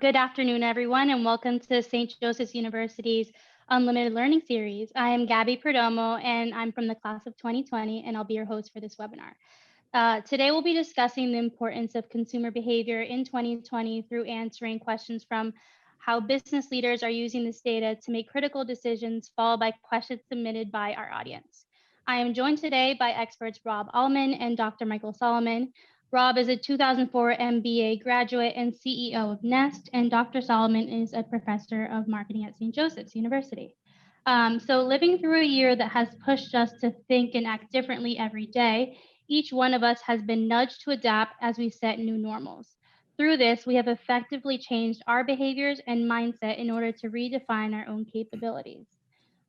Good afternoon, everyone, and welcome to St. Joseph's University's Unlimited Learning Series. I am Gabby Perdomo, and I'm from the class of 2020, and I'll be your host for this webinar. Today, we'll be discussing the importance of consumer behavior in 2020 through answering questions from how business leaders are using this data to make critical decisions, followed by questions submitted by our audience. I am joined today by experts Rob Almond and Dr. Michael Solomon. Rob is a 2004 MBA graduate and CEO of Nest, and Dr. Solomon is a professor of marketing at St. Joseph's University. So living through a year that has pushed us to think and act differently every day, each one of us has been nudged to adapt as we set new normals. Through this, we have effectively changed our behaviors and mindset in order to redefine our own capabilities.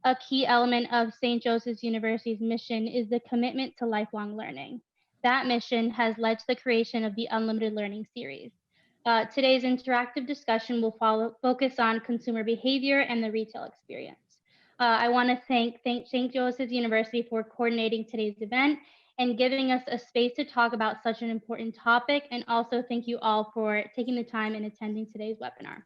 A key element of St. Joseph's University's mission is the commitment to lifelong learning. That mission has led to the creation of the Unlimited Learning Series. Today's interactive discussion will focus on consumer behavior and the retail experience. I want to thank St. Joseph's University for coordinating today's event and giving us a space to talk about such an important topic, and also thank you all for taking the time and attending today's webinar.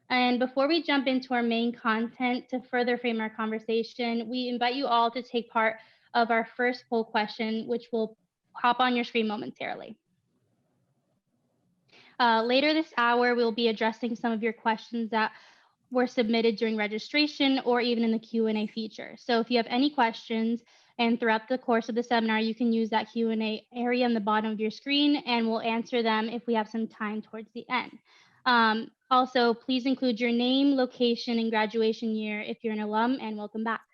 And before we jump into our main content, to further frame our conversation, we invite you all to take part of our first poll question, which will hop on your screen momentarily. Later this hour, we'll be addressing some of your questions that were submitted during registration or even in the Q&A feature. So if you have any questions, and throughout the course of the seminar, you can use that Q&A area on the bottom of your screen, and we'll answer them if we have some time towards the end. Also, please include your name, location, and graduation year if you're an alum, and welcome back.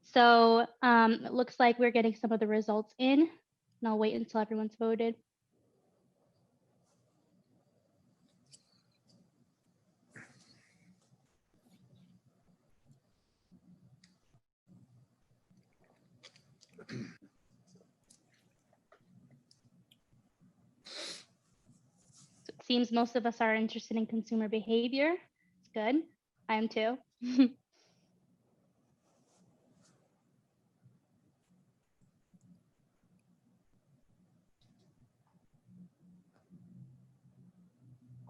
So it looks like we're getting some of the results in, and I'll wait until everyone's voted. So it seems most of us are interested in consumer behavior. It's good. I am too.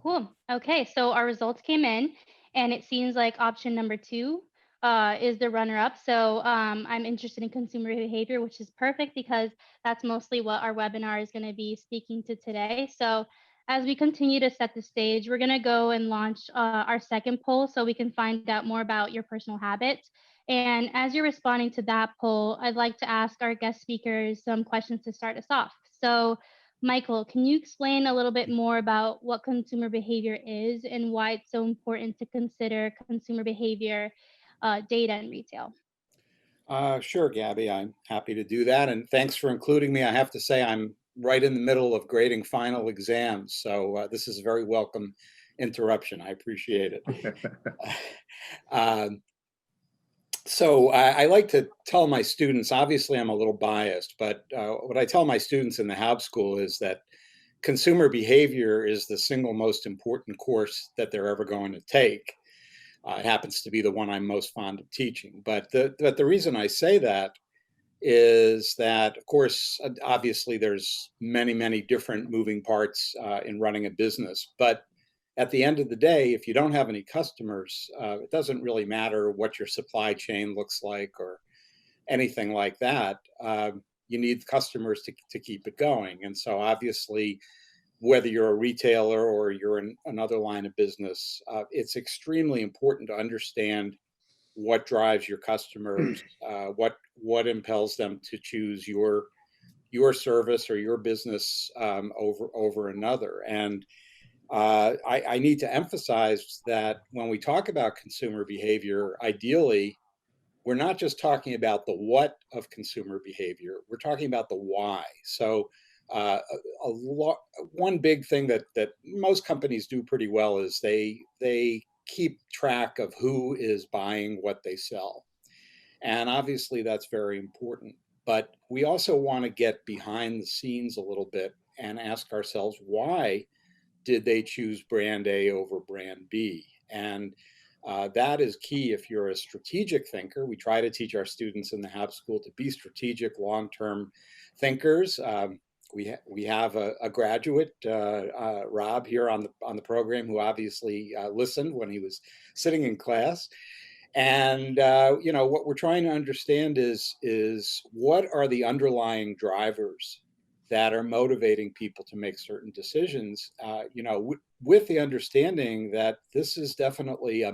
Cool. Okay, so our results came in, and it seems like option number 2 is the runner-up. So I'm interested in consumer behavior, which is perfect because that's mostly what our webinar is going to be speaking to today. So as we continue to set the stage, we're going to go and launch our second poll so we can find out more about your personal habits. And as you're responding to that poll, I'd like to ask our guest speakers some questions to start us off. So Michael, can you explain a little bit more about what consumer behavior is and why it's so important to consider consumer behavior data in retail? Sure, Gabby, I'm happy to do that. And thanks for including me. I have to say I'm right in the middle of grading final exams, so this is a very welcome interruption. I appreciate it. So I like to tell my students, obviously I'm a little biased, but what I tell my students in the Hab School is that consumer behavior is the single most important course that they're ever going to take. It happens to be the one I'm most fond of teaching. But the reason I say that is that, of course, obviously there's many, many different moving parts in running a business. But at the end of the day, if you don't have any customers, it doesn't really matter what your supply chain looks like or anything like that. You need customers to keep it going. And so obviously, whether you're a retailer or you're in another line of business, it's extremely important to understand what drives your customers, what impels them to choose your service or your business over another. And I need to emphasize that when we talk about consumer behavior, ideally, we're not just talking about the what of consumer behavior, we're talking about the why. So one big thing that most companies do pretty well is they keep track of who is buying what they sell. And obviously that's very important. But we also want to get behind the scenes a little bit and ask ourselves, why did they choose brand A over brand B? And that is key if you're a strategic thinker. We try to teach our students in the Hab School to be strategic, long-term thinkers. we have a graduate, Rob, here on the program, who obviously listened when he was sitting in class. And what we're trying to understand is what are the underlying drivers that are motivating people to make certain decisions. With the understanding that this is definitely a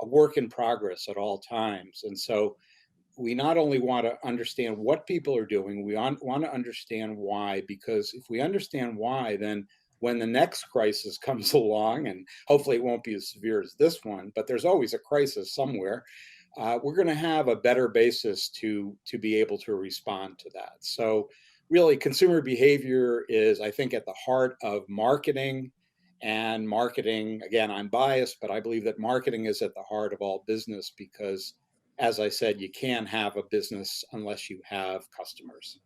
work in progress at all times. And so we not only want to understand what people are doing, we want to understand why, because if we understand why, then when the next crisis comes along, and hopefully it won't be as severe as this one, but there's always a crisis somewhere, we're going to have a better basis to be able to respond to that. So really, consumer behavior is, I think, at the heart of marketing. And marketing, again, I'm biased, but I believe that marketing is at the heart of all business because, as I said, you can't have a business unless you have customers.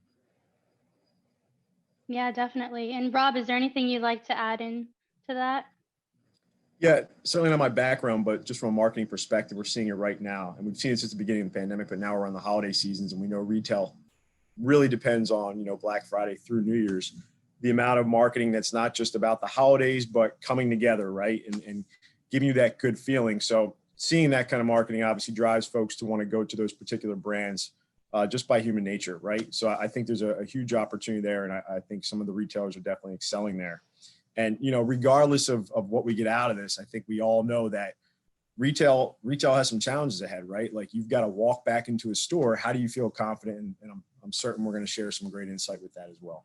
Yeah, definitely. And Rob, is there anything you'd like to add in to that? Yeah, certainly not my background, but just from a marketing perspective, we're seeing it right now. And we've seen it since the beginning of the pandemic, but now we're on the holiday seasons and we know retail really depends on, Black Friday through New Year's, the amount of marketing that's not just about the holidays, but coming together, right? And giving you that good feeling. So seeing that kind of marketing obviously drives folks to want to go to those particular brands just by human nature, right? So I think there's a huge opportunity there. And I think some of the retailers are definitely excelling there. And, regardless of what we get out of this, I think we all know that retail has some challenges ahead, right? Like you've got to walk back into a store. How do you feel confident? And I'm certain we're going to share some great insight with that as well.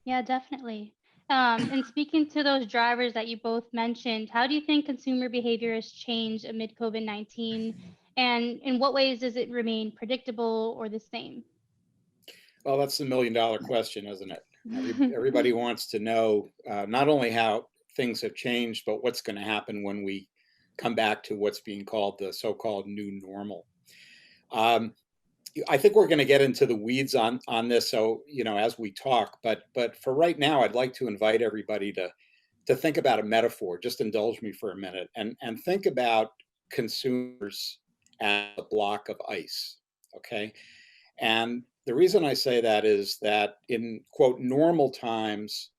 Yeah, definitely. And speaking to those drivers that you both mentioned, how do you think consumer behavior has changed amid COVID-19? And in what ways does it remain predictable or the same? Well, that's the million-dollar question, isn't it? Everybody wants to know not only how things have changed, but what's going to happen when we come back to what's being called the so-called new normal. I think we're going to get into the weeds on this, so as we talk. But for right now, I'd like to invite everybody to think about a metaphor. Just indulge me for a minute, and think about consumers as a block of ice. Okay, and the reason I say that is that in quote normal times,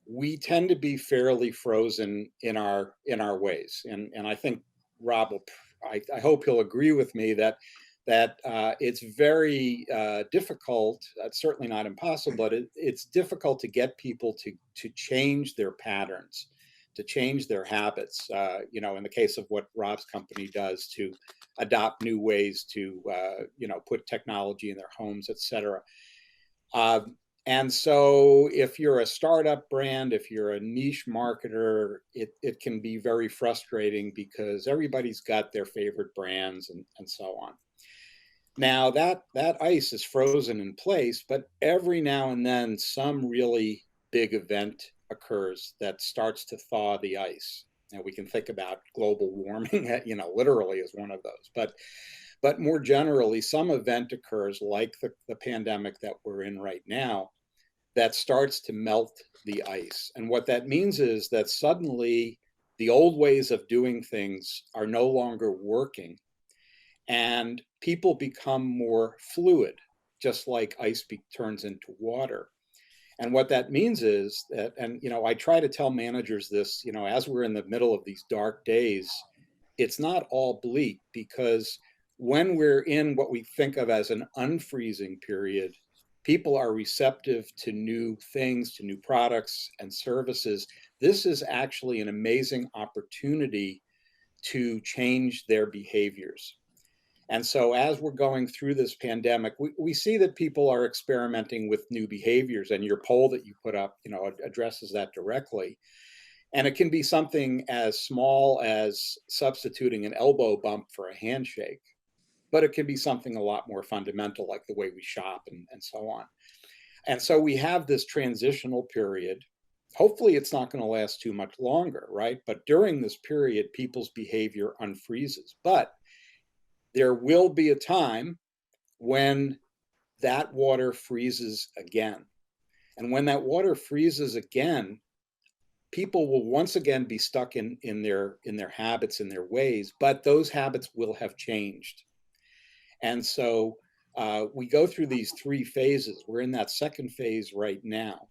we tend to be fairly frozen in our ways, and I think Rob will. I hope he'll agree with me that it's very difficult. It's certainly not impossible, but it's difficult to get people to change their patterns, to change their habits. In the case of what Rob's company does, to adopt new ways to put technology in their homes, et cetera. And so if you're a startup brand, if you're a niche marketer, it can be very frustrating because everybody's got their favorite brands and so on. Now that ice is frozen in place, but every now and then some really big event occurs that starts to thaw the ice. Now we can think about global warming, literally as one of those. But more generally, some event occurs like the pandemic that we're in right now that starts to melt the ice. And what that means is that suddenly the old ways of doing things are no longer working and people become more fluid, just like ice turns into water. And what that means is that, and I try to tell managers this, as we're in the middle of these dark days, it's not all bleak because when we're in what we think of as an unfreezing period, people are receptive to new things, to new products and services. This is actually an amazing opportunity to change their behaviors. And so as we're going through this pandemic, we see that people are experimenting with new behaviors, and your poll that you put up, addresses that directly. And it can be something as small as substituting an elbow bump for a handshake, but it can be something a lot more fundamental, like the way we shop and so on. And so we have this transitional period. Hopefully it's not going to last too much longer, right? But during this period, people's behavior unfreezes. But there will be a time when that water freezes again. And when that water freezes again, people will once again be stuck in their habits, in their ways, but those habits will have changed. And so we go through these three phases. We're in that second phase right now.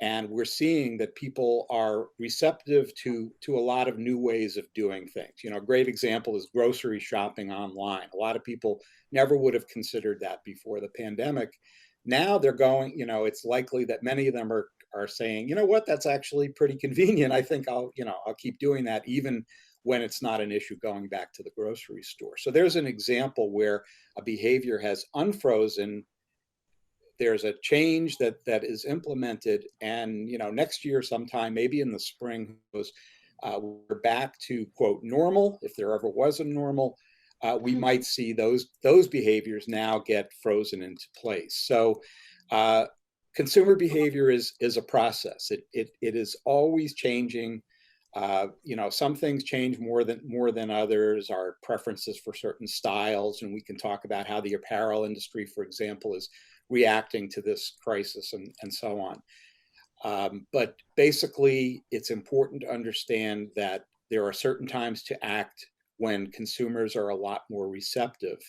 And we're seeing that people are receptive to a lot of new ways of doing things. A great example is grocery shopping online. A lot of people never would have considered that before the pandemic. Now they're going, it's likely that many of them are saying, you know what, that's actually pretty convenient. I think I'll keep doing that even when it's not an issue going back to the grocery store. So there's an example where a behavior has unfrozen. There's a change that is implemented, and next year sometime, maybe in the spring, we're back to quote normal, if there ever was a normal. We might see those behaviors now get frozen into place. So consumer behavior is a process. It is always changing. Some things change more than others. Our preferences for certain styles, and we can talk about how the apparel industry, for example, is reacting to this crisis and so on. But basically, it's important to understand that there are certain times to act when consumers are a lot more receptive.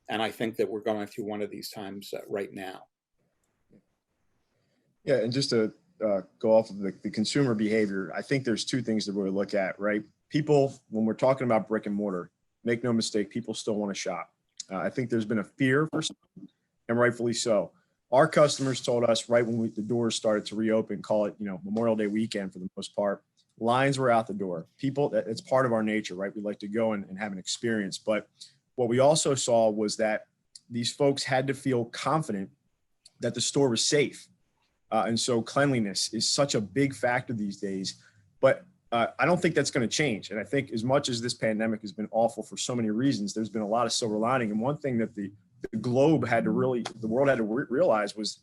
And I think that we're going through one of these times right now. Yeah, and just to go off of the consumer behavior, I think there's two things to really look at, right? People, when we're talking about brick and mortar, make no mistake, people still want to shop. I think there's been a fear for some, and rightfully so. Our customers told us right when the doors started to reopen, call it, Memorial Day weekend for the most part, lines were out the door. People, it's part of our nature, right? We like to go and have an experience. But what we also saw was that these folks had to feel confident that the store was safe. And so cleanliness is such a big factor these days. But I don't think that's going to change. And I think as much as this pandemic has been awful for so many reasons, there's been a lot of silver lining. And one thing that the world had to realize was,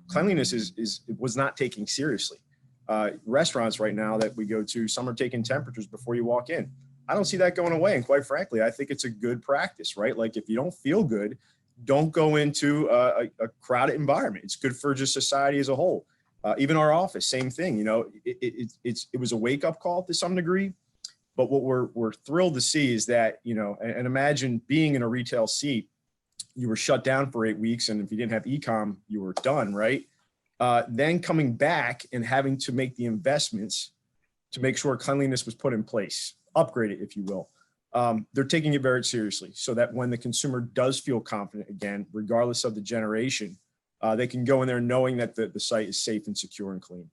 cleanliness was not taken seriously. Restaurants right now that we go to, some are taking temperatures before you walk in. I don't see that going away. And quite frankly, I think it's a good practice, right? Like if you don't feel good, don't go into a crowded environment. It's good for just society as a whole. Even our office, same thing. It was a wake up call to some degree. But what we're thrilled to see is that, and imagine being in a retail seat, you were shut down for 8 weeks. And if you didn't have e-com, you were done, right? Then coming back and having to make the investments to make sure cleanliness was put in place, upgrade it, if you will. They're taking it very seriously so that when the consumer does feel confident again, regardless of the generation, they can go in there knowing that the site is safe and secure and clean.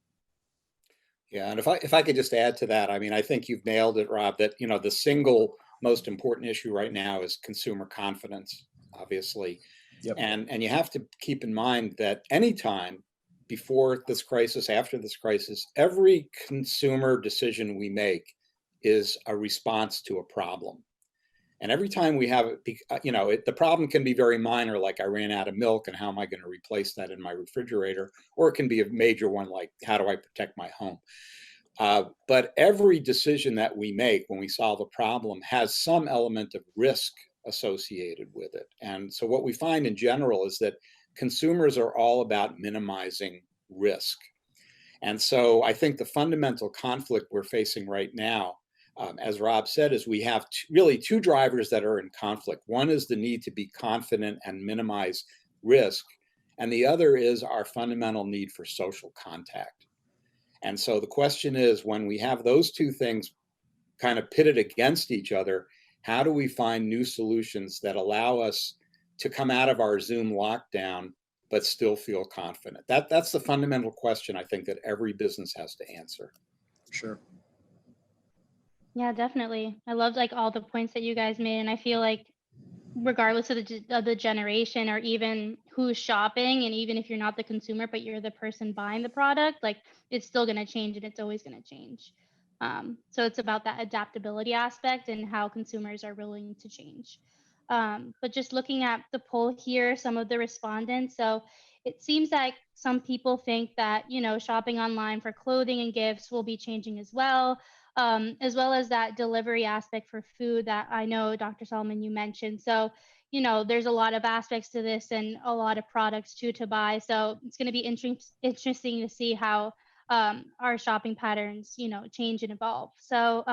Yeah, and if I could just add to that, I mean, I think you've nailed it, Rob, that, the single most important issue right now is consumer confidence, obviously. Yep. And you have to keep in mind that anytime before this crisis, after this crisis, every consumer decision we make is a response to a problem. And every time we have it, the problem can be very minor, like I ran out of milk and how am I going to replace that in my refrigerator? Or it can be a major one, like how do I protect my home? But every decision that we make when we solve a problem has some element of risk associated with it. And so what we find in general is that consumers are all about minimizing risk. And so I think the fundamental conflict we're facing right now, as Rob said, is we have really two drivers that are in conflict. One is the need to be confident and minimize risk, and the other is our fundamental need for social contact. And so the question is, when we have those two things kind of pitted against each other, how do we find new solutions that allow us to come out of our Zoom lockdown but still feel confident? That's the fundamental question I think that every business has to answer. Sure. Yeah, definitely. I loved like all the points that you guys made, and I feel like regardless of the generation or even who's shopping, and even if you're not the consumer but you're the person buying the product, like it's still going to change and it's always going to change. So it's about that adaptability aspect and how consumers are willing to change. But just looking at the poll here, some of the respondents, so it seems like some people think that, shopping online for clothing and gifts will be changing as well as that delivery aspect for food that I know, Dr. Solomon, you mentioned. So, there's a lot of aspects to this and a lot of products too to buy. So it's going to be interesting to see how our shopping patterns, change and evolve. So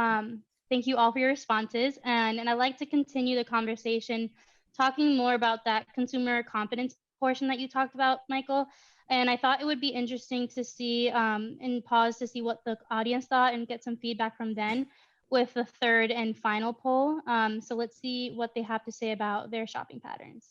thank you all for your responses. And I'd like to continue the conversation talking more about that consumer confidence portion that you talked about, Michael. And I thought it would be interesting to see and pause to see what the audience thought and get some feedback from them with the third and final poll. So let's see what they have to say about their shopping patterns.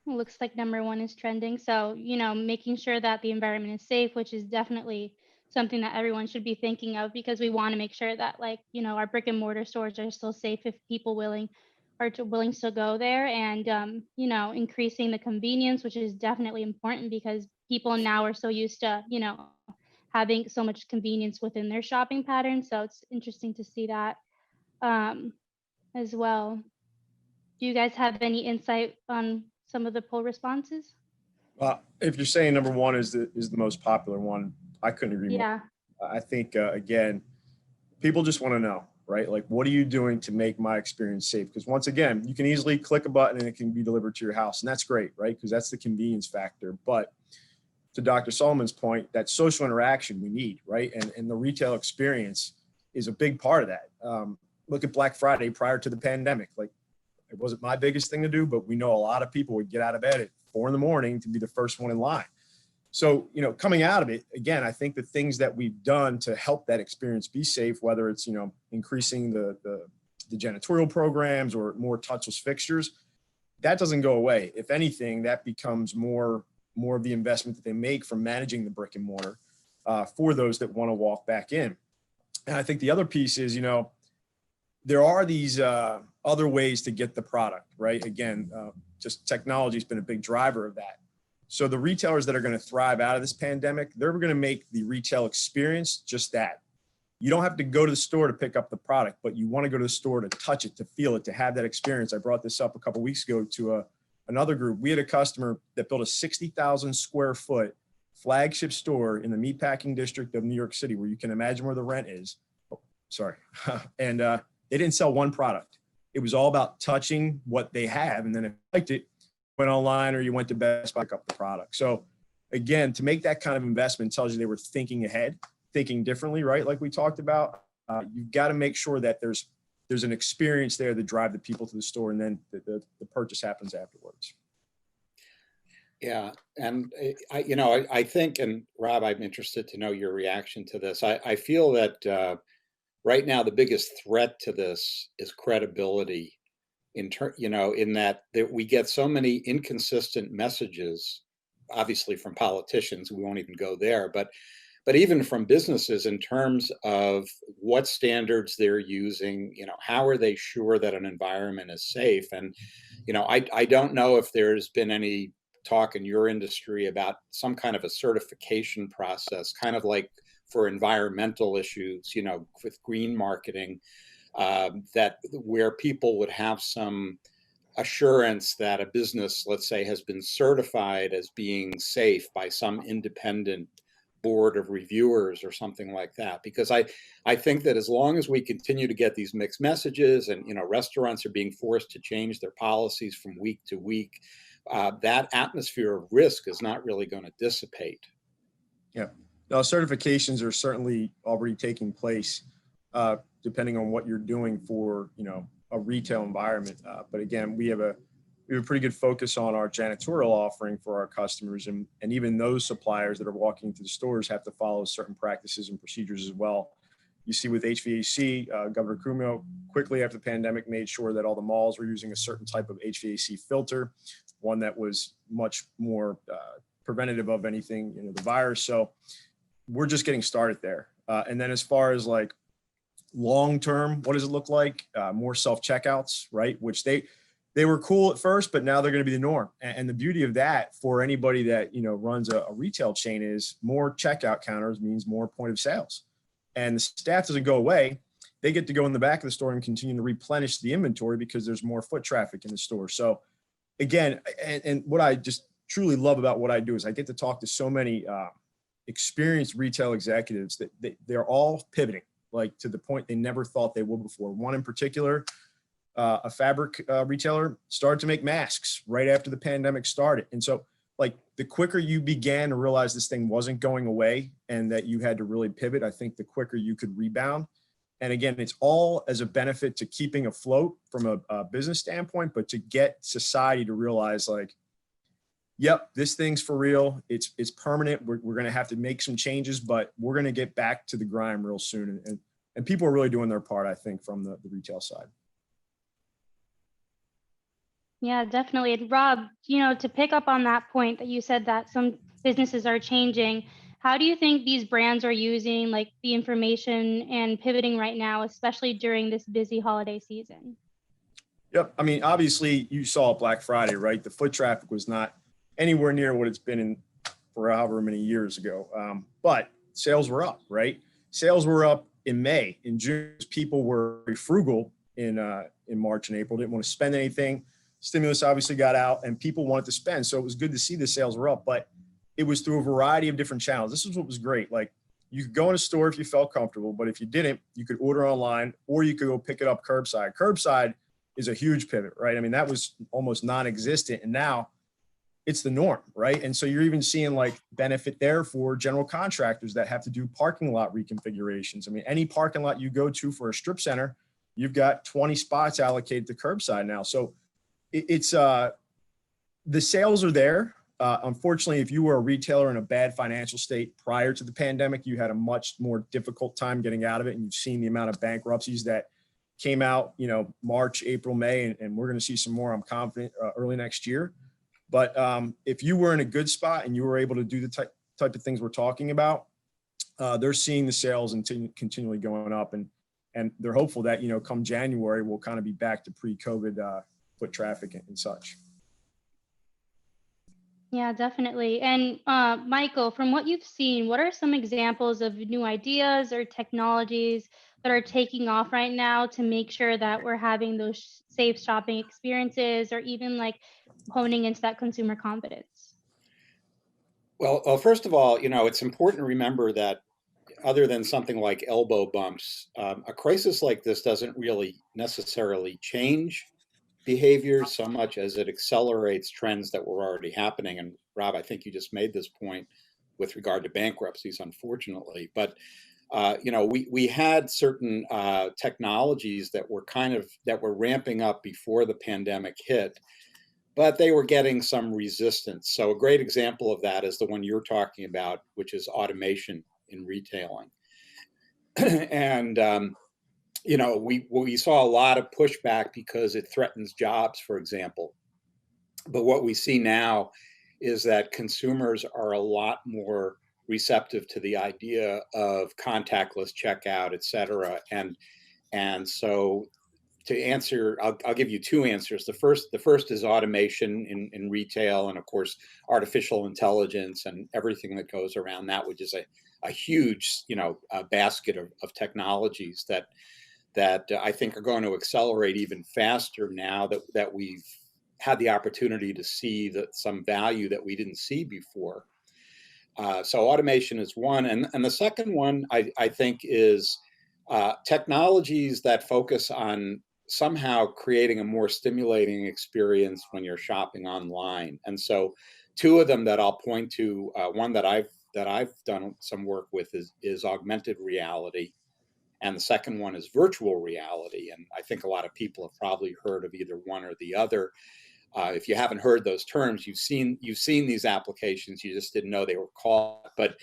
It looks like number one is trending. So, making sure that the environment is safe, which is definitely something that everyone should be thinking of, because we want to make sure that our brick and mortar stores are still safe if people willing to go there, and increasing the convenience, which is definitely important because people now are so used to, having so much convenience within their shopping pattern. So it's interesting to see that as well. Do you guys have any insight on some of the poll responses? If you're saying number one is the most popular one, I couldn't agree more. Yeah. I think, again, people just want to know, right? Like, what are you doing to make my experience safe? Because once again, you can easily click a button and it can be delivered to your house. And that's great, right? Because that's the convenience factor. But to Dr. Solomon's point, that social interaction we need, right? And the retail experience is a big part of that. Look at Black Friday prior to the pandemic. Like, it wasn't my biggest thing to do, but we know a lot of people would get out of bed at 4 a.m. to be the first one in line. So, coming out of it, again, I think the things that we've done to help that experience be safe, whether it's, increasing the janitorial programs or more touchless fixtures, that doesn't go away. If anything, that becomes more of the investment that they make from managing the brick and mortar for those that want to walk back in. And I think the other piece is, there are these other ways to get the product, right? Again, just technology has been a big driver of that. So the retailers that are going to thrive out of this pandemic, they're going to make the retail experience just that. You don't have to go to the store to pick up the product, but you want to go to the store to touch it, to feel it, to have that experience. I brought this up a couple of weeks ago to another group. We had a customer that built a 60,000 square foot flagship store in the meatpacking district of New York City, where you can imagine where the rent is. Oh, sorry. And they didn't sell one product. It was all about touching what they have. And then if you liked it, went online or you went to Best Buy, pick up the product. So again, to make that kind of investment tells you they were thinking ahead, thinking differently, right? Like we talked about, you've got to make sure that there's an experience there to drive the people to the store, and then the purchase happens afterwards. Yeah, and I think, and Rob, I'm interested to know your reaction to this. I feel that right now the biggest threat to this is credibility. In that we get so many inconsistent messages, obviously from politicians. We won't even go there, but even from businesses in terms of what standards they're using. How are they sure that an environment is safe? And I don't know if there's been any talk in your industry about some kind of a certification process, kind of like for environmental issues, with green marketing. That where people would have some assurance that a business, let's say, has been certified as being safe by some independent board of reviewers or something like that. Because I think that as long as we continue to get these mixed messages and, restaurants are being forced to change their policies from week to week, that atmosphere of risk is not really going to dissipate. Yeah. Now, certifications are certainly already taking place. Depending on what you're doing for, a retail environment. But again, we have a pretty good focus on our janitorial offering for our customers. And even those suppliers that are walking into the stores have to follow certain practices and procedures as well. You see with HVAC, Governor Cuomo quickly after the pandemic made sure that all the malls were using a certain type of HVAC filter, one that was much more preventative of anything, the virus. So we're just getting started there. And then as far as like, long-term, what does it look like? More self-checkouts, right? Which they were cool at first, but now they're going to be the norm. And the beauty of that for anybody that, runs a retail chain is more checkout counters means more point of sales. And the staff doesn't go away. They get to go in the back of the store and continue to replenish the inventory because there's more foot traffic in the store. So again, and what I just truly love about what I do is I get to talk to so many experienced retail executives that they're all pivoting. like to the point they never thought they would before. One in particular, a fabric retailer, started to make masks right after the pandemic started. And so like the quicker you began to realize this thing wasn't going away and that you had to really pivot, I think the quicker you could rebound. And again, it's all as a benefit to keeping afloat from a business standpoint, but to get society to realize like, yep, this thing's for real. It's permanent. We're going to have to make some changes, but we're going to get back to the grind real soon. And people are really doing their part, I think, from the retail side. Yeah, definitely. And Rob, to pick up on that point that you said that some businesses are changing, how do you think these brands are using like the information and pivoting right now, especially during this busy holiday season? Yep. I mean, obviously you saw Black Friday, right? The foot traffic was not anywhere near what it's been in for however many years ago. But sales were up, right? Sales were up in May. In June, people were frugal in March and April, didn't want to spend anything. Stimulus obviously got out and people wanted to spend. So it was good to see the sales were up, but it was through a variety of different channels. This is what was great. Like you could go in a store if you felt comfortable, but if you didn't, you could order online or you could go pick it up curbside. Curbside is a huge pivot, right? I mean, that was almost non-existent and now it's the norm, right? And so you're even seeing like benefit there for general contractors that have to do parking lot reconfigurations. I mean, any parking lot you go to for a strip center, you've got 20 spots allocated to curbside now. So it's the sales are there. Unfortunately, if you were a retailer in a bad financial state prior to the pandemic, you had a much more difficult time getting out of it. And you've seen the amount of bankruptcies that came out, March, April, May, and we're going to see some more, I'm confident, early next year. But if you were in a good spot and you were able to do the type of things we're talking about, they're seeing the sales and continually going up. And they're hopeful that, come January, we'll kind of be back to pre-COVID foot traffic and such. Yeah, definitely. And Michael, from what you've seen, what are some examples of new ideas or technologies that are taking off right now to make sure that we're having those safe shopping experiences or even like honing into that consumer confidence? Well, first of all, it's important to remember that other than something like elbow bumps, a crisis like this doesn't really necessarily change behavior so much as it accelerates trends that were already happening. And Rob, I think you just made this point with regard to bankruptcies, unfortunately. But we had certain technologies that were ramping up before the pandemic hit, but they were getting some resistance. So a great example of that is the one you're talking about, which is automation in retailing. And we saw a lot of pushback because it threatens jobs, for example. But what we see now is that consumers are a lot more receptive to the idea of contactless checkout, et cetera. And so to answer, I'll give you two answers. The first is automation in retail, and of course, artificial intelligence and everything that goes around that, which is a huge, basket of technologies that I think are going to accelerate even faster now that we've had the opportunity to see some value that we didn't see before. So automation is one. And the second one, I think, is technologies that focus on somehow creating a more stimulating experience when you're shopping online. And so two of them that I'll point to, one that I've done some work with is augmented reality. And the second one is virtual reality. And I think a lot of people have probably heard of either one or the other. If you haven't heard those terms, you've seen these applications, you just didn't know they were called. But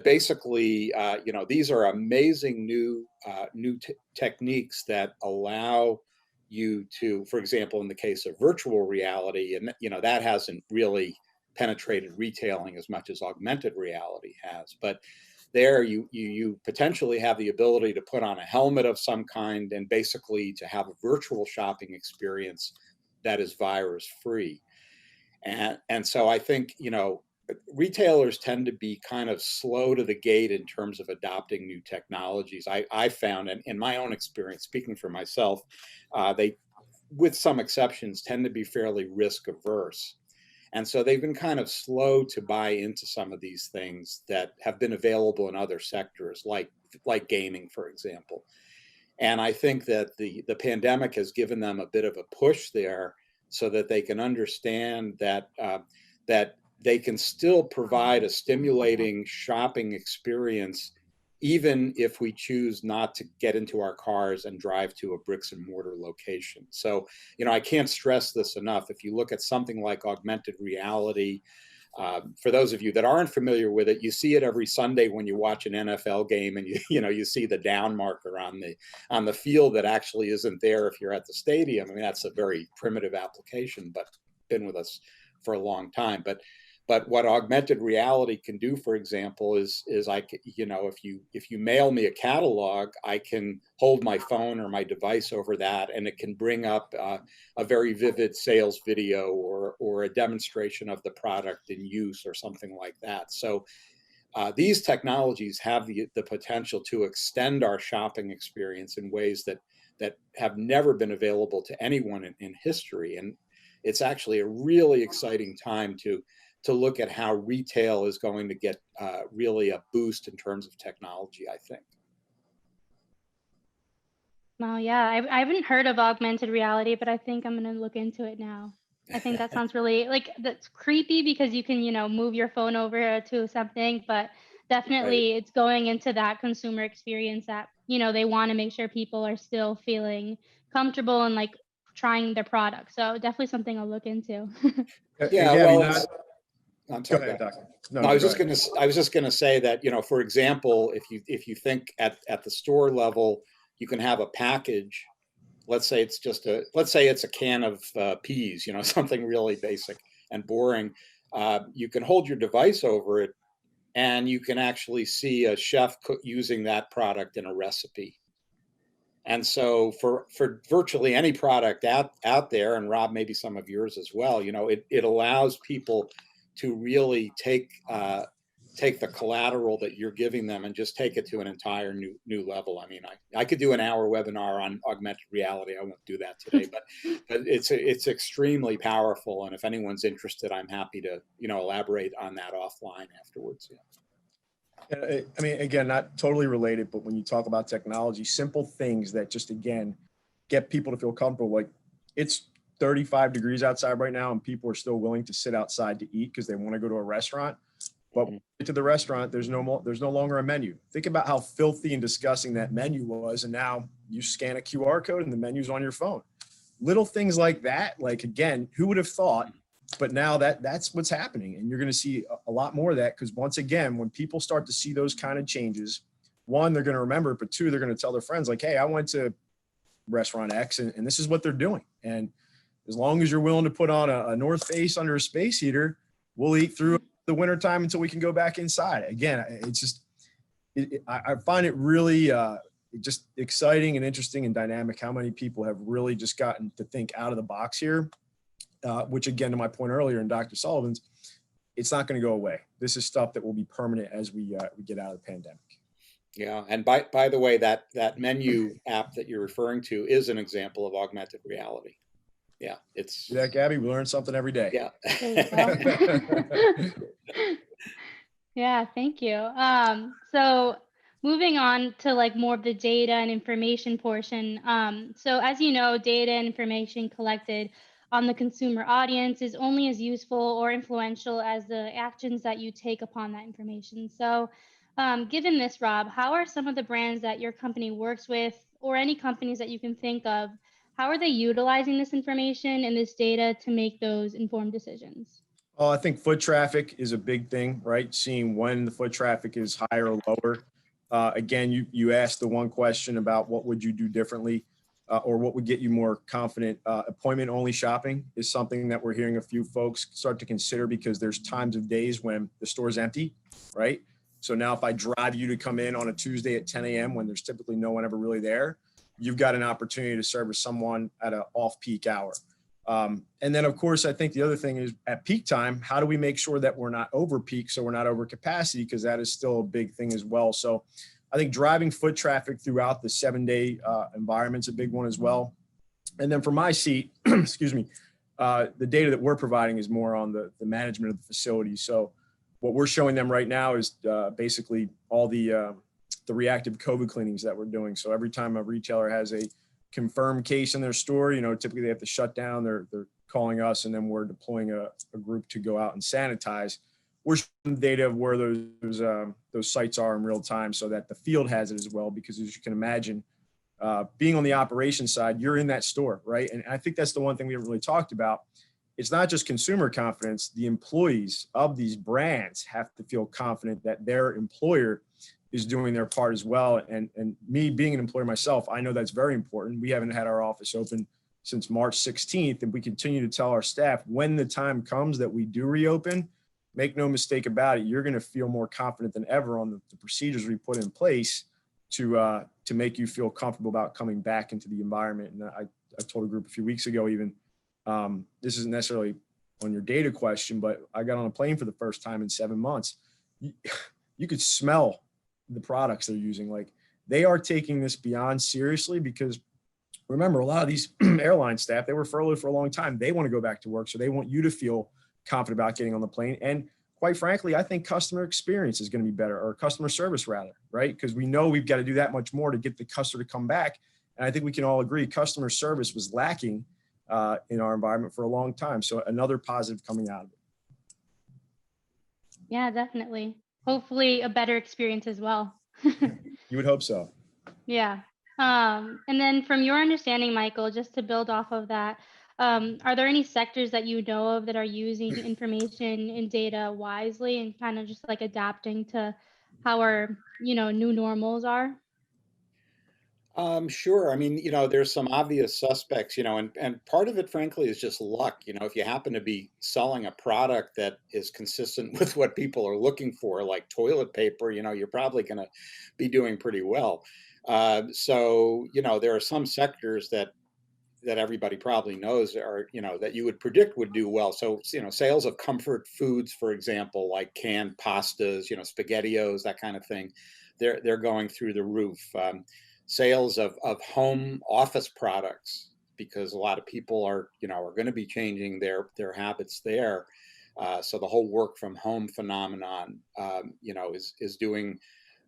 basically, these are amazing new techniques that allow you to, for example, in the case of virtual reality, and that hasn't really penetrated retailing as much as augmented reality has, but there you potentially have the ability to put on a helmet of some kind and basically to have a virtual shopping experience that is virus free. And so I think, retailers tend to be kind of slow to the gate in terms of adopting new technologies. I found, and in my own experience, speaking for myself, they, with some exceptions, tend to be fairly risk averse. And so they've been kind of slow to buy into some of these things that have been available in other sectors, like like gaming, for example. And I think that the pandemic has given them a bit of a push there, so that they can understand that that they can still provide a stimulating shopping experience, even if we choose not to get into our cars and drive to a bricks and mortar location. So, I can't stress this enough. If you look at something like augmented reality, for those of you that aren't familiar with it, you see it every Sunday when you watch an NFL game, and you see the down marker on the field that actually isn't there if you're at the stadium. I mean, that's a very primitive application, but been with us for a long time. But what augmented reality can do, for example, is if you mail me a catalog, I can hold my phone or my device over that, and it can bring up a very vivid sales video or a demonstration of the product in use or something like that. So these technologies have the potential to extend our shopping experience in ways that have never been available to anyone in history. And it's actually a really exciting time to look at how retail is going to get really a boost in terms of technology, I think. Wow, yeah, I haven't heard of augmented reality, but I think I'm going to look into it now. I think that sounds really, like, that's creepy because you can, move your phone over to something, but definitely It's going into that consumer experience that, they want to make sure people are still feeling comfortable and like trying their product. So definitely something I'll look into. Yeah, well, I'm sorry. Go ahead, Doc. No, I was just gonna say that, for example, if you think at the store level, you can have a package. Let's say it's a can of peas, something really basic and boring. You can hold your device over it, and you can actually see a chef using that product in a recipe. And so for virtually any product out there, and Rob, maybe some of yours as well, it allows people to really take the collateral that you're giving them and just take it to an entire new level. I mean, I could do an hour webinar on augmented reality. I won't do that today, but it's extremely powerful. And if anyone's interested, I'm happy to elaborate on that offline afterwards. Yeah. I mean, again, not totally related, but when you talk about technology, simple things that just, again, get people to feel comfortable. Like, it's 35 degrees outside right now, and people are still willing to sit outside to eat because they want to go to a restaurant. But when you get to the restaurant, there's no longer a menu. Think about how filthy and disgusting that menu was, and now you scan a QR code and the menu's on your phone. Little things like that, like, again, who would have thought? But now that's what's happening, and you're going to see a lot more of that, because once again, when people start to see those kind of changes, one, they're going to remember it, but two, they're going to tell their friends, like, hey, I went to restaurant X and this is what they're doing. And as long as you're willing to put on a North Face under a space heater, we'll eat through the wintertime until we can go back inside. Again, it's just, I find it really just exciting and interesting and dynamic how many people have really just gotten to think out of the box here. Which, again, to my point earlier in Dr. Sullivan's, it's not going to go away. This is stuff that will be permanent as we get out of the pandemic. Yeah, and by the way, that menu app that you're referring to is an example of augmented reality. Yeah, it's. See that, Gabby? We learn something every day. Yeah. Yeah, thank you. So moving on to like more of the data and information portion. So as you know, data and information collected on the consumer audience is only as useful or influential as the actions that you take upon that information. So given this, Rob, how are some of the brands that your company works with, or any companies that you can think of, how are they utilizing this information and this data to make those informed decisions? Well, I think foot traffic is a big thing, right? Seeing when the foot traffic is higher or lower. Again, you asked the one question about what would you do differently, or what would get you more confident. Appointment-only shopping is something that we're hearing a few folks start to consider, because there's times of days when the store's empty, right? So now if I drive you to come in on a Tuesday at 10 a.m. when there's typically no one ever really there, you've got an opportunity to service someone at an off-peak hour. And then, of course, I think the other thing is at peak time, how do we make sure that we're not over peak, so we're not over capacity, because that is still a big thing as well. So I think driving foot traffic throughout the 7-day environment's a big one as well. And then for my seat, excuse me, the data that we're providing is more on the management of the facility. So what we're showing them right now is basically all the the reactive COVID cleanings that we're doing. So every time a retailer has a confirmed case in their store, typically they have to shut down. They're calling us, and then we're deploying a group to go out and sanitize. We're showing data of where those sites are in real time, so that the field has it as well. Because as you can imagine, being on the operations side, you're in that store, right? And I think that's the one thing we haven't really talked about. It's not just consumer confidence. The employees of these brands have to feel confident that their employer is doing their part as well. And me being an employer myself, I know that's very important. We haven't had our office open since March 16th, and we continue to tell our staff, when the time comes that we do reopen, make no mistake about it, you're going to feel more confident than ever on the procedures we put in place to make you feel comfortable about coming back into the environment. And I told a group a few weeks ago, even, this isn't necessarily on your data question, but I got on a plane for the first time in 7 months. You could smell the products they're using. Like, they are taking this beyond seriously, because remember, a lot of these airline staff, they were furloughed for a long time. They want to go back to work. So they want you to feel confident about getting on the plane. And quite frankly, I think customer experience is going to be better, or customer service rather, right? Because we know we've got to do that much more to get the customer to come back. And I think we can all agree customer service was lacking in our environment for a long time. So another positive coming out of it. Yeah, definitely. Hopefully a better experience as well. You would hope so. Yeah. And then from your understanding, Michael, just to build off of that, are there any sectors that you know of that are using information and data wisely and kind of just like adapting to how our, new normals are? Sure. I mean, there's some obvious suspects, and part of it, frankly, is just luck. If you happen to be selling a product that is consistent with what people are looking for, like toilet paper, you're probably going to be doing pretty well. So, there are some sectors that everybody probably knows are, that you would predict would do well. So, sales of comfort foods, for example, like canned pastas, SpaghettiOs, that kind of thing, they're going through the roof. Sales of home office products, because a lot of people are going to be changing their habits there. So the whole work from home phenomenon, is doing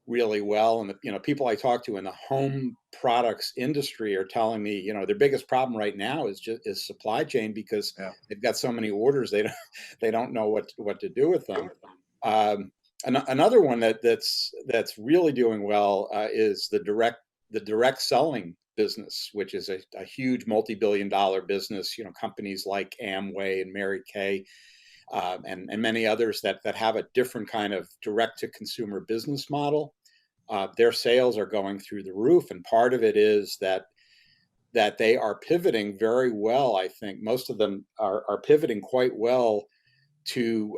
really well. And people I talk to in the home products industry are telling me, their biggest problem right now is supply chain, because they've got so many orders, they don't know what to do with them. Another one that's really doing well is the direct selling business, which is a huge multi-billion-dollar business. Companies like Amway and Mary Kay, and many others that have a different kind of direct-to-consumer business model. Their sales are going through the roof, and part of it is that they are pivoting very well. I think most of them are pivoting quite well to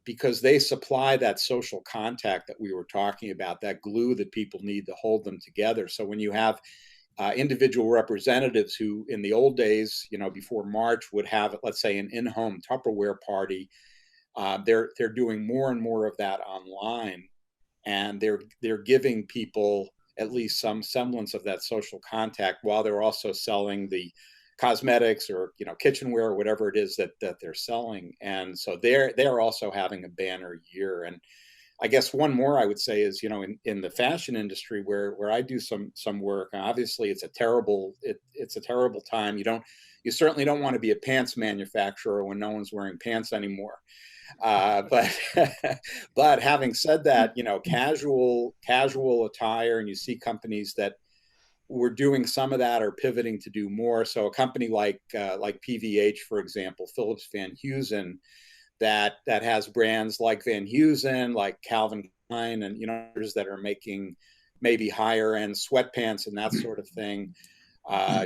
because they supply that social contact that we were talking about, that glue that people need to hold them together. So when you have individual representatives who in the old days, before March, would have, let's say, an in-home Tupperware party, they're doing more and more of that online, and they're giving people at least some semblance of that social contact while they're also selling the cosmetics or kitchenware or whatever it is that they're selling. And so they're also having a banner year. And I guess one more I would say is, in the fashion industry where I do some work, obviously it's a terrible time. You certainly don't want to be a pants manufacturer when no one's wearing pants anymore. But but having said that, casual attire, and you see companies that were doing some of that are pivoting to do more. So a company like PVH, for example, Phillips Van Heusen, that has brands like Van Heusen, like Calvin Klein, and others that are making maybe higher end sweatpants and that sort of thing.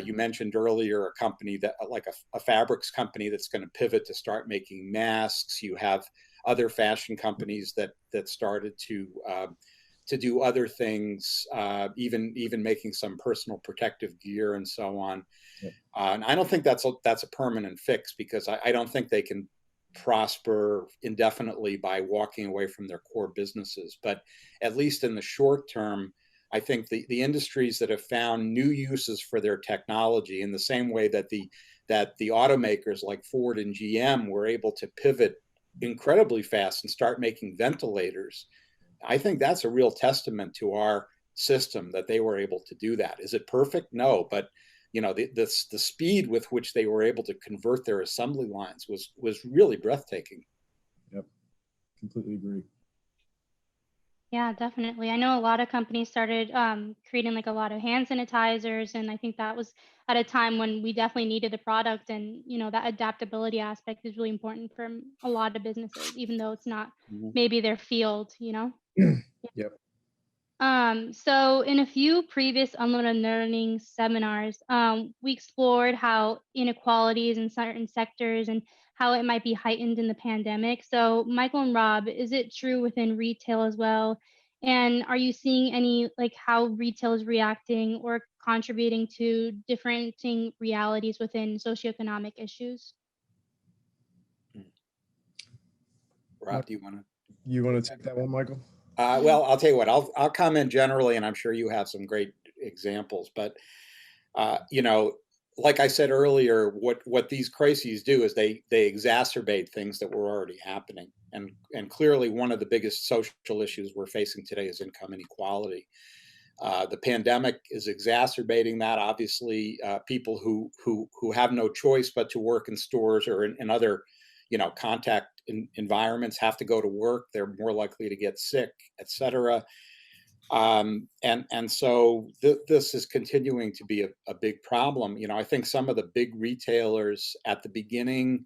You mentioned earlier a company that like a fabrics company that's going to pivot to start making masks. You have other fashion companies that started to do other things, even making some personal protective gear and so on. Yeah. And I don't think that's a permanent fix, because I don't think they can prosper indefinitely by walking away from their core businesses. But at least in the short term, I think the industries that have found new uses for their technology, in the same way that the automakers like Ford and GM were able to pivot incredibly fast and start making ventilators, I think that's a real testament to our system that they were able to do that. Is it perfect? No, but the speed with which they were able to convert their assembly lines was really breathtaking. Yep, completely agree. Yeah, definitely. I know a lot of companies started creating like a lot of hand sanitizers, and I think that was at a time when we definitely needed the product, and that adaptability aspect is really important for a lot of businesses, even though it's not maybe their field. Yep. So in a few previous unlimited learning seminars, we explored how inequalities in certain sectors and how it might be heightened in the pandemic. So Michael and Rob, is it true within retail as well? And are you seeing any like how retail is reacting or contributing to differing realities within socioeconomic issues? Rob, do you want to? You want to take that one, Michael? Well, I'll tell you what. I'll comment generally, and I'm sure you have some great examples. But like I said earlier, what these crises do is they exacerbate things that were already happening, and clearly one of the biggest social issues we're facing today is income inequality. The pandemic is exacerbating that. Obviously, people who have no choice but to work in stores or in other contact environments have to go to work. They're more likely to get sick, et cetera. And so this is continuing to be a big problem. I think some of the big retailers at the beginning,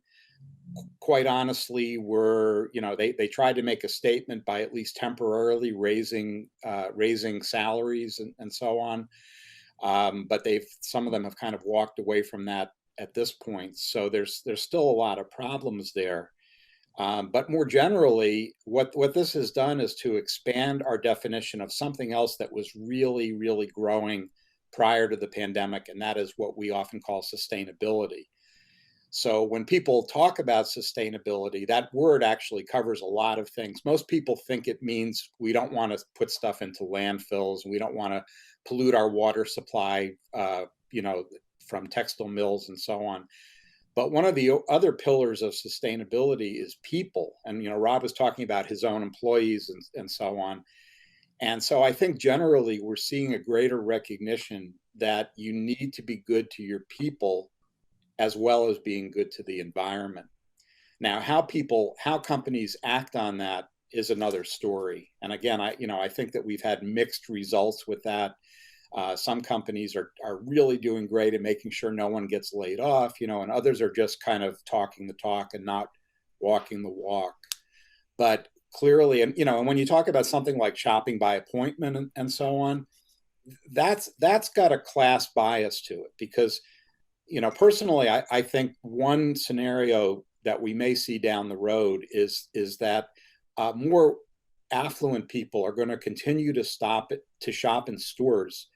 quite honestly, were they tried to make a statement by at least temporarily raising salaries and so on. But some of them have kind of walked away from that at this point. So there's still a lot of problems there. But more generally, what this has done is to expand our definition of something else that was really, really growing prior to the pandemic, and that is what we often call sustainability. So when people talk about sustainability, that word actually covers a lot of things. Most people think it means we don't want to put stuff into landfills, we don't want to pollute our water supply, from textile mills and so on. But one of the other pillars of sustainability is people. And, Rob was talking about his own employees and so on. And so I think generally we're seeing a greater recognition that you need to be good to your people as well as being good to the environment. Now, how companies act on that is another story. And again, I think that we've had mixed results with that. Some companies are really doing great at making sure no one gets laid off, and others are just kind of talking the talk and not walking the walk. But clearly, and when you talk about something like shopping by appointment and so on, that's got a class bias to it because, personally, I think one scenario that we may see down the road is that more affluent people are going to continue to shop in stores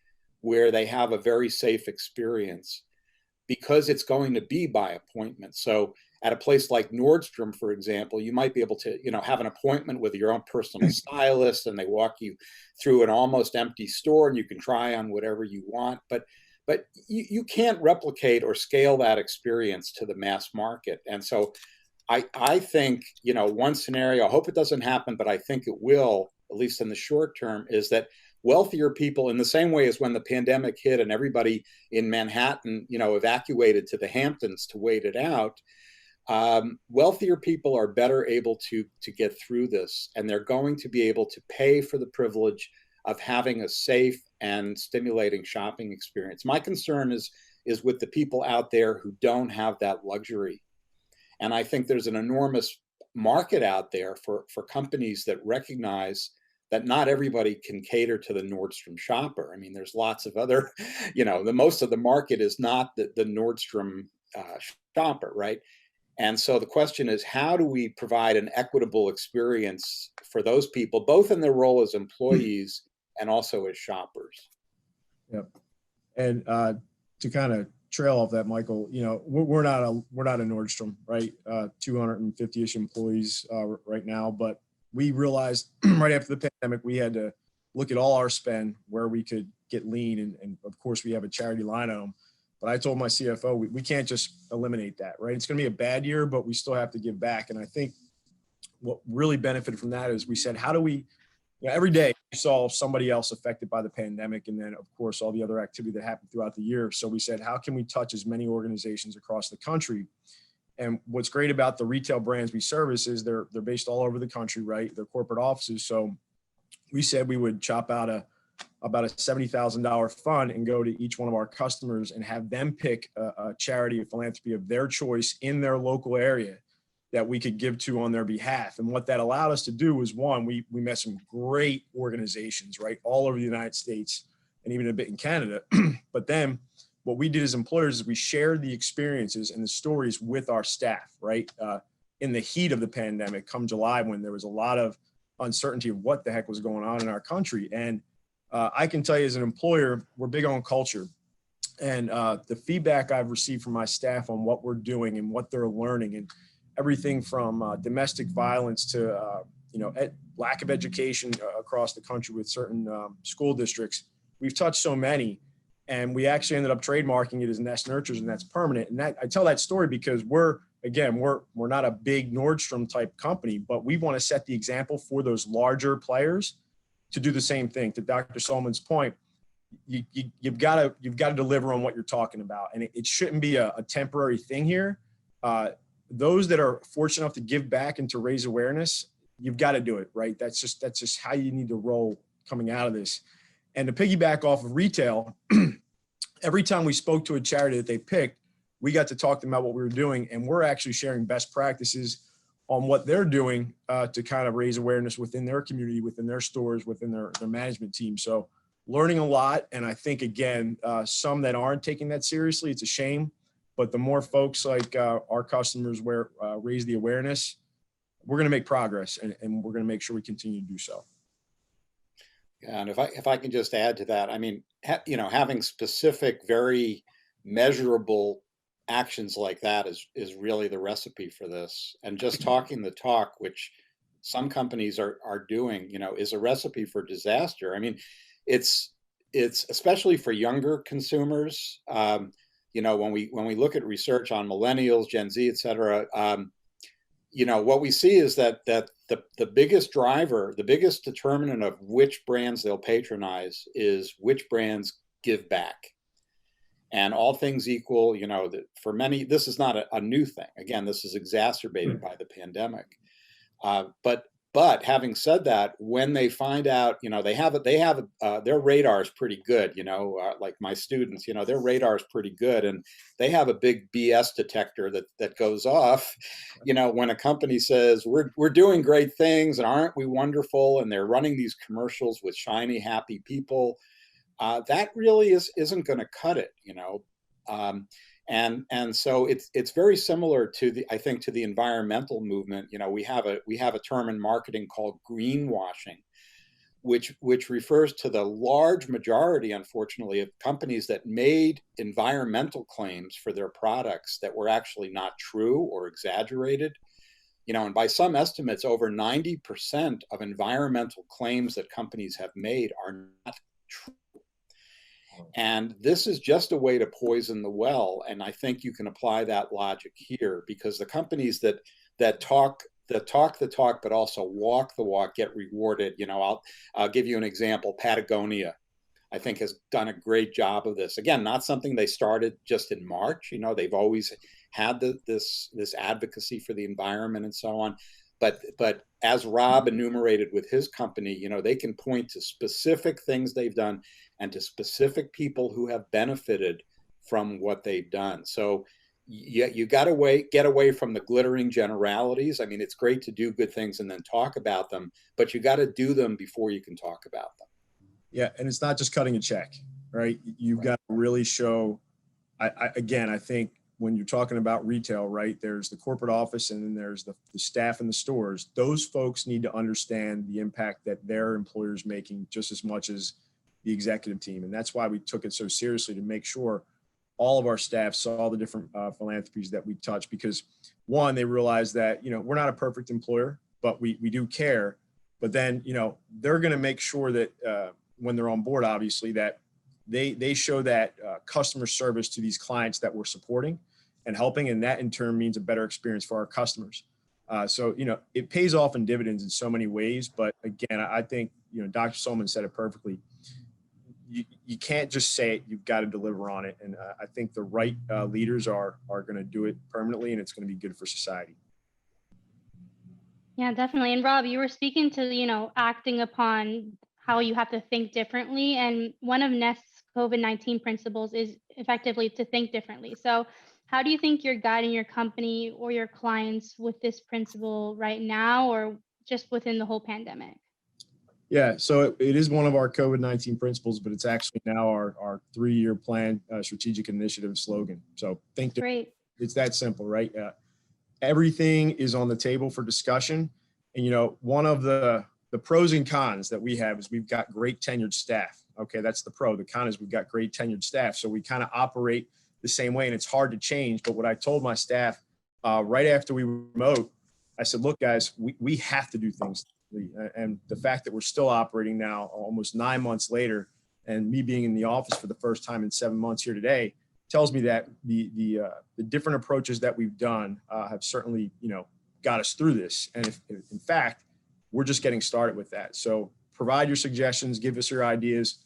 where they have a very safe experience because it's going to be by appointment. So at a place like Nordstrom, for example, you might be able to, have an appointment with your own personal stylist and they walk you through an almost empty store and you can try on whatever you want. But you can't replicate or scale that experience to the mass market. And so I think, one scenario, I hope it doesn't happen, but I think it will, at least in the short term, is that wealthier people, in the same way as when the pandemic hit and everybody in Manhattan, evacuated to the Hamptons to wait it out, wealthier people are better able to get through this, and they're going to be able to pay for the privilege of having a safe and stimulating shopping experience. My concern is with the people out there who don't have that luxury. And I think there's an enormous market out there for companies that recognize that not everybody can cater to the Nordstrom shopper. I mean, there's lots of other, the most of the market is not the Nordstrom shopper, right? And so the question is, how do we provide an equitable experience for those people, both in their role as employees and also as shoppers? Yep. And to kind of trail off that, Michael, we're not a Nordstrom, right? 250-ish employees right now, but we realized right after the pandemic, we had to look at all our spend where we could get lean. And of course, we have a charity line item. But I told my CFO, we can't just eliminate that, right? It's going to be a bad year, but we still have to give back. And I think what really benefited from that is we said, how do we every day we saw somebody else affected by the pandemic, and then of course all the other activity that happened throughout the year. So we said, how can we touch as many organizations across the country? And what's great about the retail brands we service is they're based all over the country, right? They're corporate offices. So we said we would chop out about a $70,000 fund and go to each one of our customers and have them pick a charity or philanthropy of their choice in their local area that we could give to on their behalf. And what that allowed us to do was, one, we met some great organizations, right, all over the United States and even a bit in Canada. But then what we did as employers is we shared the experiences and the stories with our staff, right? In the heat of the pandemic, come July, when there was a lot of uncertainty of what the heck was going on in our country. And I can tell you as an employer, we're big on culture. And the feedback I've received from my staff on what we're doing and what they're learning, and everything from domestic violence to lack of education across the country with certain school districts. We've touched so many, and we actually ended up trademarking it as Nest Nurtures, and that's permanent. And that, I tell that story because we're not a big Nordstrom type company, but we want to set the example for those larger players to do the same thing. To Dr. Solomon's point, you've got to deliver on what you're talking about, and it shouldn't be a temporary thing here. Those that are fortunate enough to give back and to raise awareness, you've got to do it, right? That's just how you need to roll coming out of this. And to piggyback off of retail, every time we spoke to a charity that they picked, we got to talk to them about what we were doing, and we're actually sharing best practices on what they're doing to kind of raise awareness within their community, within their stores, within their management team. So learning a lot. And I think, again, some that aren't taking that seriously, it's a shame. But the more folks like our customers raise the awareness, we're going to make progress, and we're going to make sure we continue to do so. Yeah, and if I can just add to that, I mean, having specific, very measurable actions like that is really the recipe for this. And just talking the talk, which some companies are doing, is a recipe for disaster. I mean, it's especially for younger consumers. When we look at research on millennials, Gen Z, et cetera, what we see is that the biggest driver, the biggest determinant of which brands they'll patronize is which brands give back. And all things equal, that for many, this is not a new thing. Again, this is exacerbated by the pandemic. But having said that, when they find out, they have their radar is pretty good. Like my students, their radar is pretty good, and they have a big BS detector that goes off. When a company says we're doing great things and aren't we wonderful, and they're running these commercials with shiny, happy people, that really isn't going to cut it. And so it's very similar to the environmental movement. We have a term in marketing called greenwashing, which refers to the large majority, unfortunately, of companies that made environmental claims for their products that were actually not true or exaggerated. And by some estimates, over 90% of environmental claims that companies have made are not true. And this is just a way to poison the well. And I think you can apply that logic here, because the companies that talk the talk, but also walk the walk, get rewarded. I'll give you an example. Patagonia, I think, has done a great job of this. Again, not something they started just in March. They've always had this advocacy for the environment and so on. But as Rob enumerated with his company, they can point to specific things they've done and to specific people who have benefited from what they've done. So you got to get away from the glittering generalities. I mean, it's great to do good things and then talk about them, but you got to do them before you can talk about them. Yeah, and it's not just cutting a check, right? You've got to really show. I think when you're talking about retail, right, there's the corporate office and then there's the staff in the stores. Those folks need to understand the impact that their employer's making just as much as the executive team. And that's why we took it so seriously, to make sure all of our staff saw the different philanthropies that we touch, because one, they realize that, we're not a perfect employer, but we do care. But then, they're going to make sure that when they're on board, obviously, that they show that customer service to these clients that we're supporting and helping. And that in turn means a better experience for our customers. So, it pays off in dividends in so many ways. But again, I think, Dr. Solomon said it perfectly. You can't just say it, you've got to deliver on it. And I think the right leaders are going to do it permanently, and it's going to be good for society. Yeah, definitely. And Rob, you were speaking to, acting upon how you have to think differently. And one of Nest's COVID-19 principles is effectively to think differently. So how do you think you're guiding your company or your clients with this principle right now, or just within the whole pandemic? Yeah, so it is one of our COVID-19 principles, but it's actually now our 3-year plan, strategic initiative slogan. So think Great. it's that simple, right? Everything is on the table for discussion. And, one of the pros and cons that we have is we've got great tenured staff. Okay, that's the pro. The con is we've got great tenured staff. So we kind of operate the same way, and it's hard to change. But what I told my staff right after we remote, I said, look, guys, we have to do things. And the fact that we're still operating now almost 9 months later, and me being in the office for the first time in 7 months here today, tells me that the different approaches that we've done have certainly, got us through this. And if in fact, we're just getting started with that. So provide your suggestions, give us your ideas.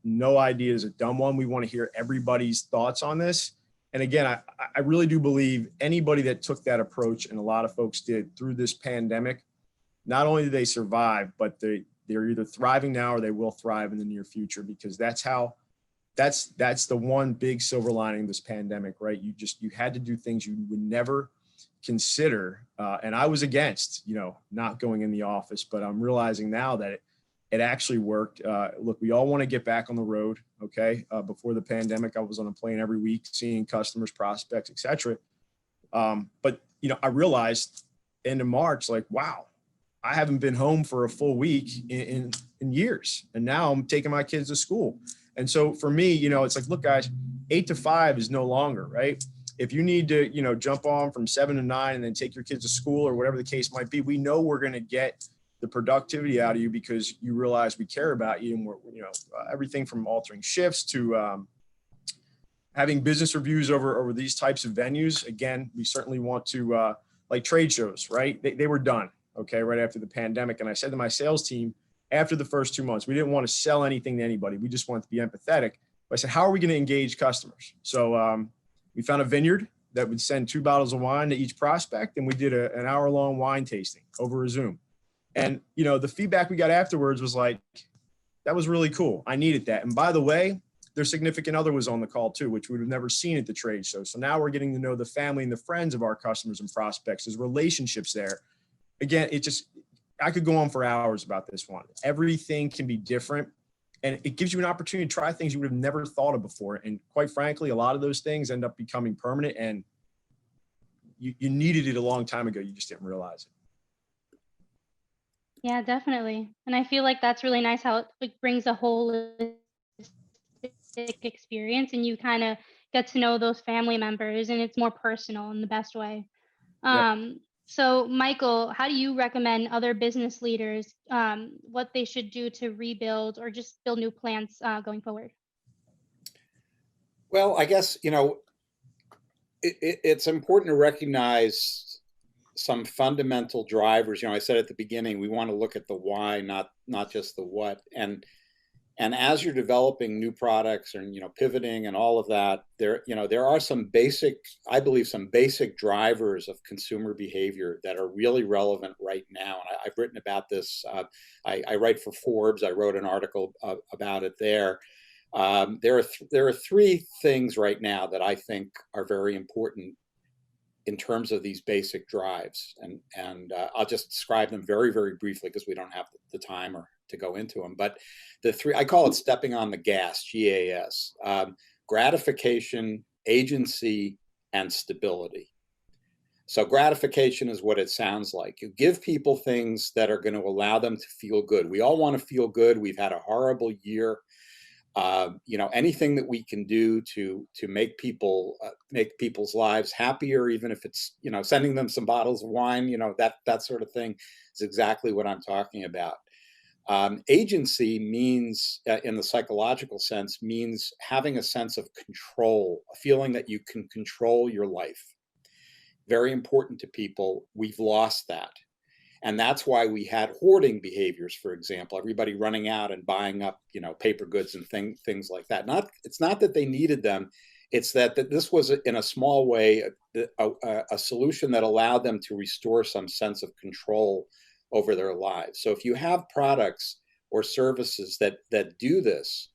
No idea is a dumb one. We want to hear everybody's thoughts on this. And again, I really do believe anybody that took that approach, and a lot of folks did through this pandemic, not only do they survive, but they're either thriving now or they will thrive in the near future, because that's the one big silver lining of this pandemic, right? You had to do things you would never consider. And I was against, not going in the office, but I'm realizing now that it actually worked. Look, we all want to get back on the road. Okay. Before the pandemic, I was on a plane every week, seeing customers, prospects, et cetera. But, I realized end of March, like, wow, I haven't been home for a full week in years. And now I'm taking my kids to school. And so for me, it's like, look, guys, 8 to 5 is no longer, right? If you need to, jump on from 7 to 9 and then take your kids to school or whatever the case might be, we know we're going to get the productivity out of you because you realize we care about you. And we're, everything from altering shifts to having business reviews over these types of venues. Again, we certainly want to, like trade shows, right? They were done, okay, right after the pandemic. And I said to my sales team, after the first 2 months, we didn't want to sell anything to anybody. We just wanted to be empathetic. But I said, how are we going to engage customers? So we found a vineyard that would send 2 bottles of wine to each prospect. And we did an hour-long wine tasting over a Zoom. And, the feedback we got afterwards was like, that was really cool. I needed that. And by the way, their significant other was on the call too, which we would have never seen at the trade show. So now we're getting to know the family and the friends of our customers and prospects. There's relationships there. Again, I could go on for hours about this one. Everything can be different, and it gives you an opportunity to try things you would have never thought of before. And quite frankly, a lot of those things end up becoming permanent, and you needed it a long time ago. You just didn't realize it. Yeah, definitely. And I feel like that's really nice how it brings a holistic experience, and you kind of get to know those family members, and it's more personal in the best way. Yep. So, Michael, how do you recommend other business leaders what they should do to rebuild or just build new plans going forward? Well, I guess, it's important to recognize some fundamental drivers. I said at the beginning, we want to look at the why, not just the what. And as you're developing new products and pivoting and all of that, there are some basic, I believe, some basic drivers of consumer behavior that are really relevant right now. And I've written about this. I write for Forbes. I wrote an article about it there. There are 3 things right now that I think are very important in terms of these basic drives, and I'll just describe them very, very briefly because we don't have the time or to go into them. But the 3, I call it stepping on the gas, GAS: gratification, agency, and stability. So gratification is what it sounds like. You give people things that are going to allow them to feel good. We all want to feel good. We've had a horrible year. Anything that we can do to make people's lives happier, even if it's sending them some bottles of wine, that sort of thing, is exactly what I'm talking about. Agency means, in the psychological sense, means having a sense of control, a feeling that you can control your life. very important to people, we've lost that. And that's why we had hoarding behaviors, for example, everybody running out and buying up, paper goods and things like that. It's not that they needed them. It's that this was, in a small way, a solution that allowed them to restore some sense of control over their lives. So if you have products or services that do this,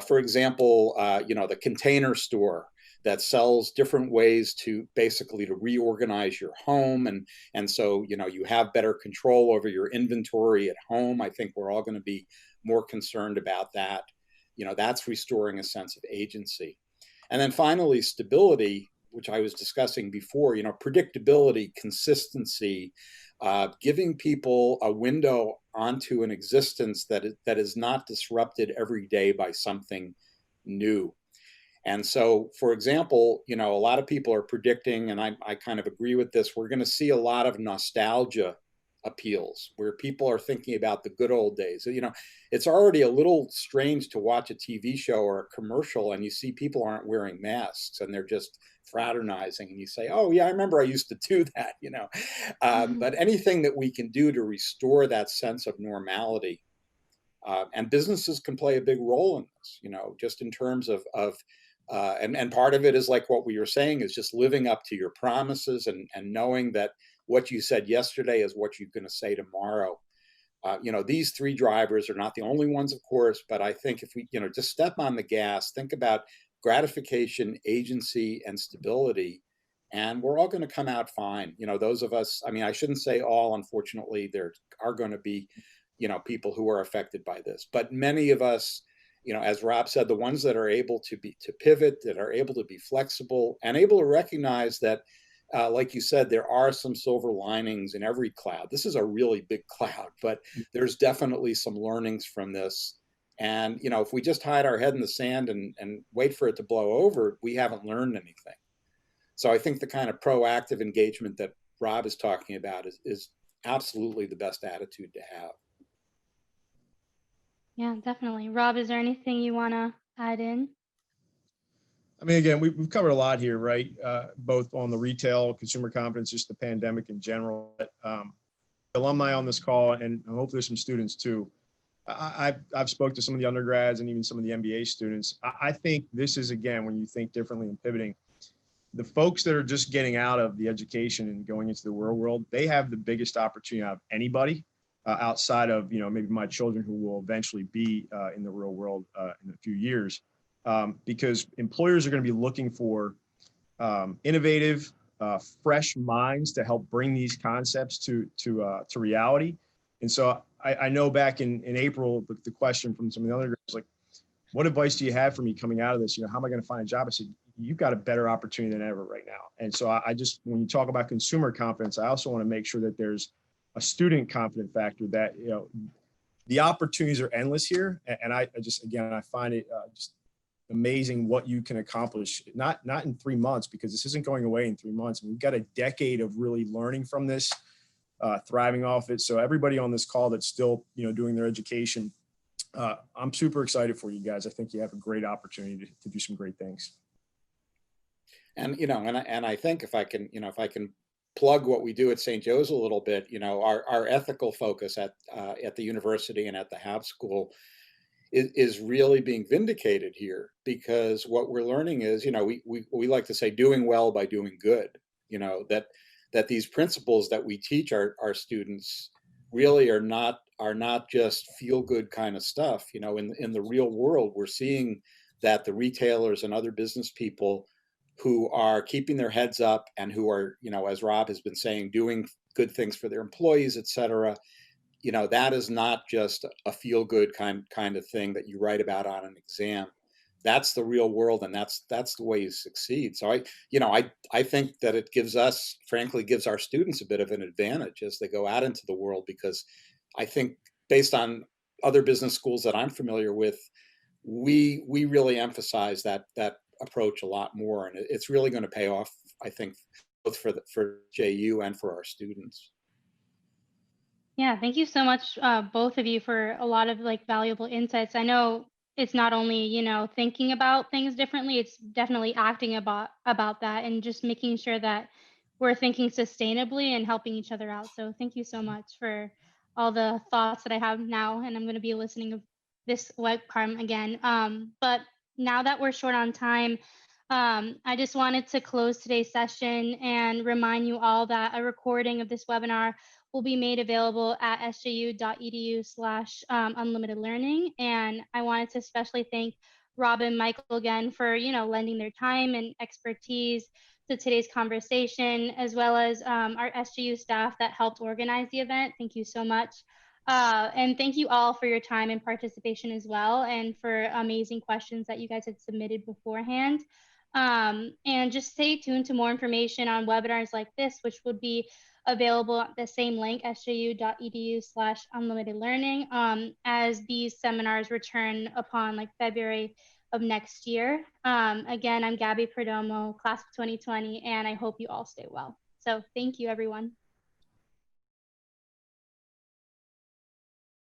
for example, the Container Store that sells different ways to basically to reorganize your home, and so you have better control over your inventory at home. I think we're all going to be more concerned about that. That's restoring a sense of agency. And then finally, stability, which I was discussing before, predictability, consistency, giving people a window onto an existence that is not disrupted every day by something new. And so, for example, a lot of people are predicting, and I kind of agree with this, we're going to see a lot of nostalgia appeals where people are thinking about the good old days. It's already a little strange to watch a TV show or a commercial and you see people aren't wearing masks and they're just fraternizing, and you say, oh yeah, I remember I used to do that. But anything that we can do to restore that sense of normality, and businesses can play a big role in this, just in terms of and part of it is like what we were saying, is just living up to your promises and knowing that what you said yesterday is what you're going to say tomorrow. These three drivers are not the only ones, of course, but I think if we, just step on the gas, think about gratification, agency, and stability, and we're all going to come out fine. Those of us, I shouldn't say all, unfortunately, there are going to be, people who are affected by this, but many of us, as Rob said, the ones that are able to pivot, that are able to be flexible and able to recognize that, like you said, there are some silver linings in every cloud. This is a really big cloud, but there's definitely some learnings from this. And, if we just hide our head in the sand and wait for it to blow over, we haven't learned anything. So I think the kind of proactive engagement that Rob is talking about is absolutely the best attitude to have. Yeah, definitely. Rob, is there anything you want to add in? Again, we've covered a lot here, right? Both on the retail, consumer confidence, just the pandemic in general. Alumni on this call, and hopefully there's some students too. I've spoke to some of the undergrads and even some of the MBA students. I think this is, again, when you think differently and pivoting, the folks that are just getting out of the education and going into the real world, they have the biggest opportunity out of anybody outside of, maybe my children who will eventually be in the real world in a few years. Because employers are going to be looking for innovative, fresh minds to help bring these concepts to reality. And so I know back in April, the question from some of the other groups, like, what advice do you have for me coming out of this? How am I going to find a job? I said, you've got a better opportunity than ever right now. And so I just, when you talk about consumer confidence, I also want to make sure that there's a student confidence factor that, the opportunities are endless here. And I just, again, I find it just amazing what you can accomplish, not in 3 months, because this isn't going away in 3 months. We've got a decade of really learning from this, thriving off it. So everybody on this call that's still, doing their education, I'm super excited for you guys. I think you have a great opportunity to do some great things. And, and I think if I can plug what we do at St. Joe's a little bit, our ethical focus at the university and at the Hab School is really being vindicated here, because what we're learning is, we like to say doing well by doing good, that these principles that we teach our students really are not just feel good kind of stuff. In the real world, we're seeing that the retailers and other business people who are keeping their heads up and who are, as Rob has been saying, doing good things for their employees, et cetera, that is not just a feel good kind of thing that you write about on an exam. That's the real world, and that's the way you succeed. So I think that it gives our students a bit of an advantage as they go out into the world, because I think, based on other business schools that I'm familiar with, we really emphasize that approach a lot more, and it's really going to pay off, I think, both for JU and for our students. Yeah, thank you so much, both of you, for a lot of valuable insights. I know it's not only, thinking about things differently, it's definitely acting about that, and just making sure that we're thinking sustainably and helping each other out. So thank you so much for all the thoughts that I have now, and I'm going to be listening to this webcam again. But now that we're short on time, I just wanted to close today's session and remind you all that a recording of this webinar will be made available at sju.edu/unlimited learning. And I wanted to especially thank Rob and Michael again for, lending their time and expertise to today's conversation, as well as our SJU staff that helped organize the event. Thank you so much. And thank you all for your time and participation as well, and for amazing questions that you guys had submitted beforehand. And just stay tuned to more information on webinars like this, which would be available at the same link, sju.edu/unlimited learning, as these seminars return upon like February of next year. Again, I'm Gabby Perdomo, class of 2020, and I hope you all stay well. So thank you, everyone.